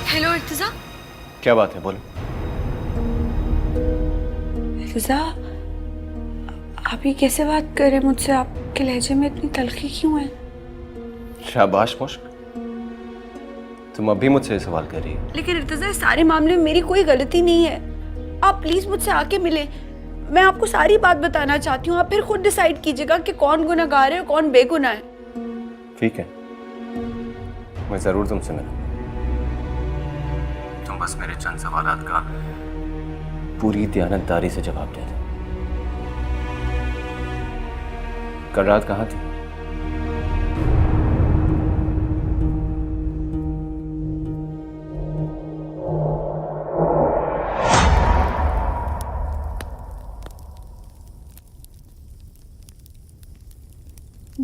Hello इर्तिजा। क्या बात है, बोलो। इर्तिजा, आप ये कैसे बात कर रहे हैं मुझसे? आपके लहजे में इतनी तलखी क्यों है? शाबाश मुश्क, तुम अभी मुझसे ये सवाल कर रही हो। लेकिन इर्तिजा, इस सारे मामले में मेरी कोई गलती नहीं है। आप प्लीज मुझसे आके मिले, मैं आपको सारी बात बताना चाहती हूँ। आप फिर खुद डिसाइड कीजिएगा कि कौन गुनहगार है और कौन बेगुनाह है। ठीक है, मैं जरूर तुमसे मिलूंगा। तुम बस मेरे चंद सवालात का पूरी दयानतदारी से जवाब दे दो। कल रात कहाँ थी?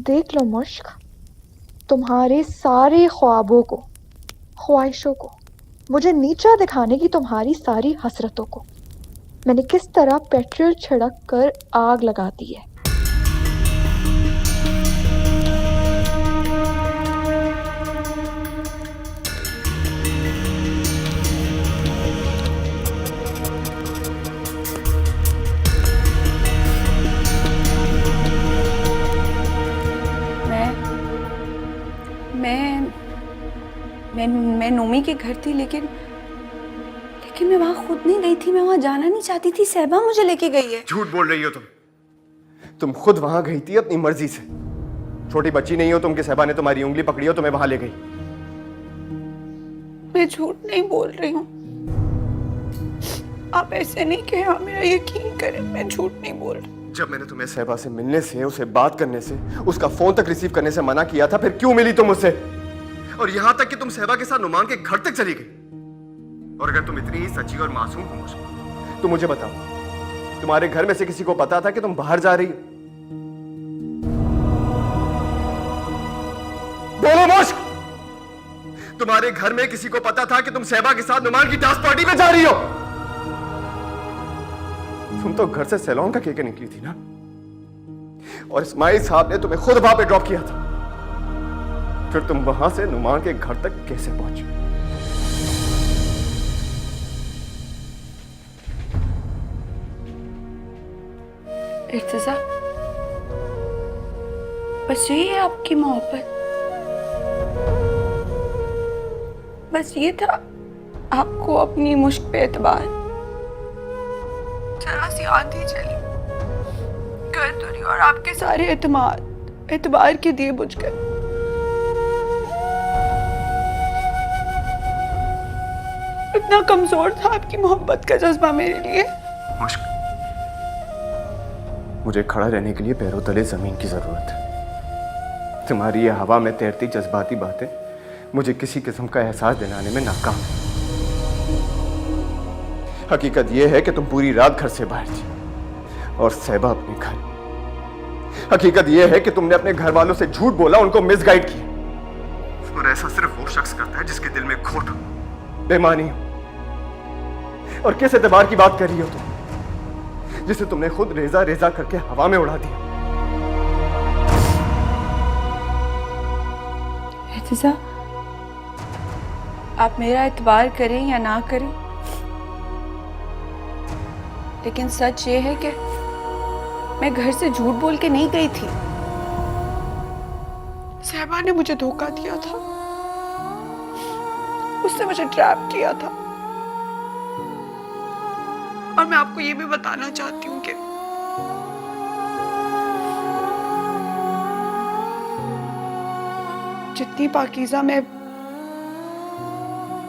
देख लो मुश्क, तुम्हारे सारे ख्वाबों को, ख्वाहिशों को, मुझे नीचा दिखाने की तुम्हारी सारी हसरतों को मैंने किस तरह पेट्रोल छिड़क कर आग लगा दी है। मैं नोमी के घर थी, लेकिन मैं वहां खुद नहीं गई थी। मैं वहां जाना नहीं चाहती थी। सहबा मुझे लेके गई है। झूठ बोल रही हो तुम खुद वहां गई थी अपनी मर्जी से। छोटी बच्ची नहीं हो तुम कि सहबा ने तुम्हारी उंगली पकड़ी हो तुम्हें वहां ले गई। मैं झूठ नहीं बोल रही हूँ। आप ऐसे नहीं कहे, आप मेरा यकीन करें, मैं झूठ नहीं बोल रही। जब मैंने तुम्हें सहबा से मिलने से, उसे बात करने से, उसका फोन तक रिसीव करने से मना किया था, फिर क्यों मिली तुम उससे? और यहां तक कि तुम सहबा के साथ नुमान के घर तक चली गई। और अगर तुम इतनी ही सच्ची और मासूम हो मुश्क, तो मुझे बताओ, तुम्हारे घर में से किसी को पता था कि तुम बाहर जा रही हो? बोलो मुश्क, तुम्हारे घर में किसी को पता था कि तुम सहबा के साथ नुमान की डांस पार्टी में जा रही हो? तुम तो घर से सैलून का केके निकली थी ना, और इस्माइल साहब ने तुम्हें खुद वहां पे ड्रॉप किया था। फिर तुम वहां से नुमान के घर तक कैसे पहुंचे? इर्तिजा, बस यही है आपकी मोहब्बत? बस ये था आपको अपनी मुश्क पे एतबार? जरा सी आंधी चली, घर तुरी और आपके सारे एतबार के दिए बुझ गए। इतना कमजोर था आपकी मोहब्बत का जज्बा मेरे लिए। मुश्क, मुझे खड़ा रहने के लिए पैरों तले जमीन की जरूरत है। तुम्हारी ये हवा में तैरती जज्बाती बातें मुझे किसी किस्म का एहसास दिलाने में नाकाम है। हकीकत यह है कि तुम पूरी रात घर से बाहर थी और सहबा अपने घर। हकीकत यह है कि तुमने अपने घर वालों से झूठ बोला, उनको मिसगाइड किया। और ऐसा सिर्फ वो शख्स करता है जिसके दिल में खोट हो, बेईमानी हो। और किस एतबार की बात कर रही हो तुम, जिसे तुमने खुद रेजा रेजा करके हवा में उड़ा दिया? इर्तिजा, आप मेरा एतबार करें या ना करें, लेकिन सच ये है कि मैं घर से झूठ बोल के नहीं गई थी। सहबा ने मुझे धोखा दिया था, उसने मुझे ट्रैप किया था। और मैं आपको ये भी बताना चाहती हूँ कि जितनी पाकीज़ा मैं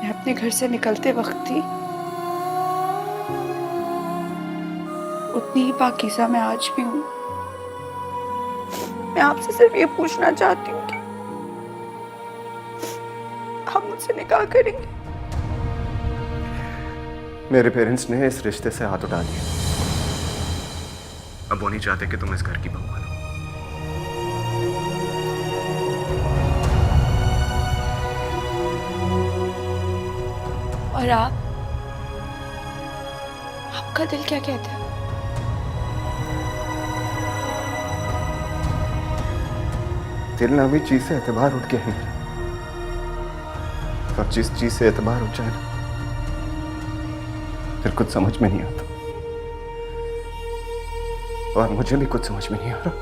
अपने घर से निकलते वक्त थी, उतनी ही पाकीज़ा मैं आज भी हूँ। मैं आपसे सिर्फ ये पूछना चाहती हूँ कि आप मुझसे निकाह करेंगे? मेरे पेरेंट्स ने इस रिश्ते से हाथ उठा दिया। अब वो नहीं चाहते कि तुम इस घर की बहू बनो। और आपका दिल क्या कहता है? दिल नामी चीज से एतबार उठ गया है मेरा। और जिस चीज से एतबार हो जाए ना, फिर कुछ समझ में नहीं आता। और मुझे भी कुछ समझ में नहीं आ रहा।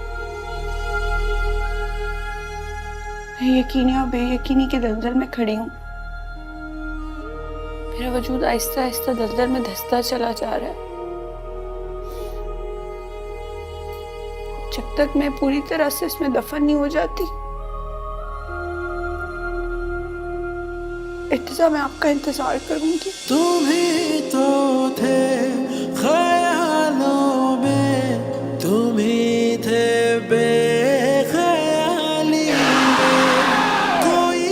मैं यकीनी और बेयकीनी के दलदल में खड़ी हूँ। मेरा वजूद आहिस्ता आहिस्ता दलदल में धंसता चला जा रहा है। जब तक मैं पूरी तरह से इसमें दफन नहीं हो जाती, इत्तिजा मैं आपका इंतजार करूंगी। तुम ही तो थे ख्यालों में, तुम ही थे बेख्याली में, कोई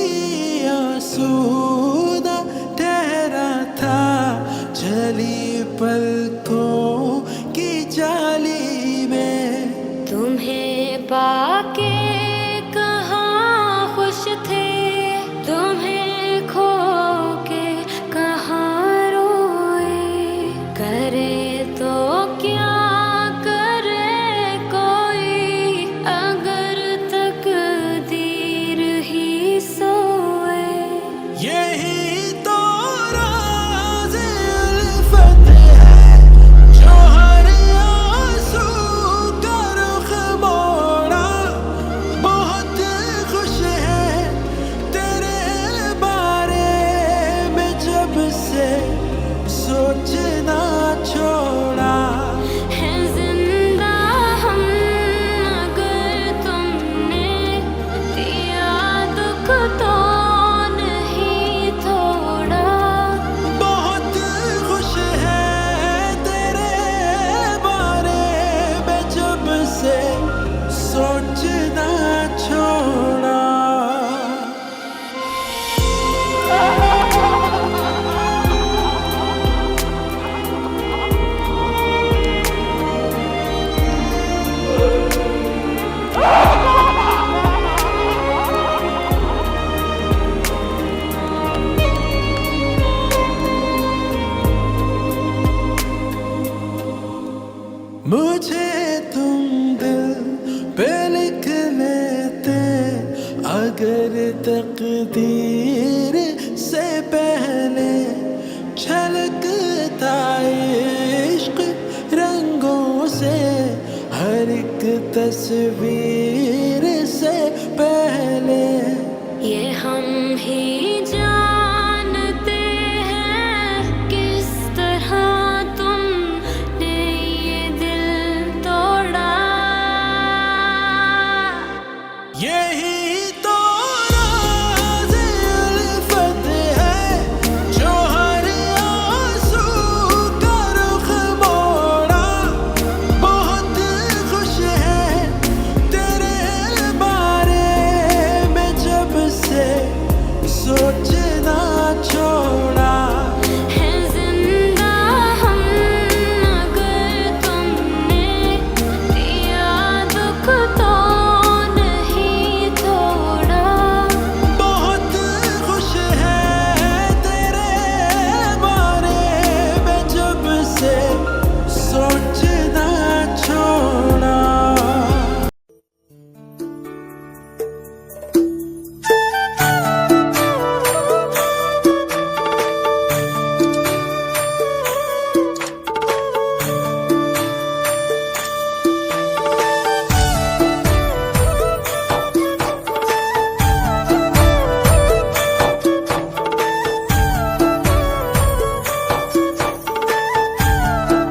आसूदा ठहरा था चली पलकों की जाली में। तुम्हें पाके कहाँ खुश थे, तुम्हें खो के कहाँ रोए, करे तो क्या करे कोई, अगर तकदीर ही सोए। यही तो राज़ उल्फत है जो हर आंसू का रुख मोड़ा। बहुत खुश है तेरे बारे में जब से सोचना छोड़ा। है जिंदा हम अगर तुमने दिया दुख तो नहीं थोड़ा। बहुत खुश है तेरे बारे में जब से सोचना छोड़ा। मुझे तुम दिल पे लिख लेते अगर तकदीर से पहले। छलकता इश्क रंगों से हर एक तस्वीर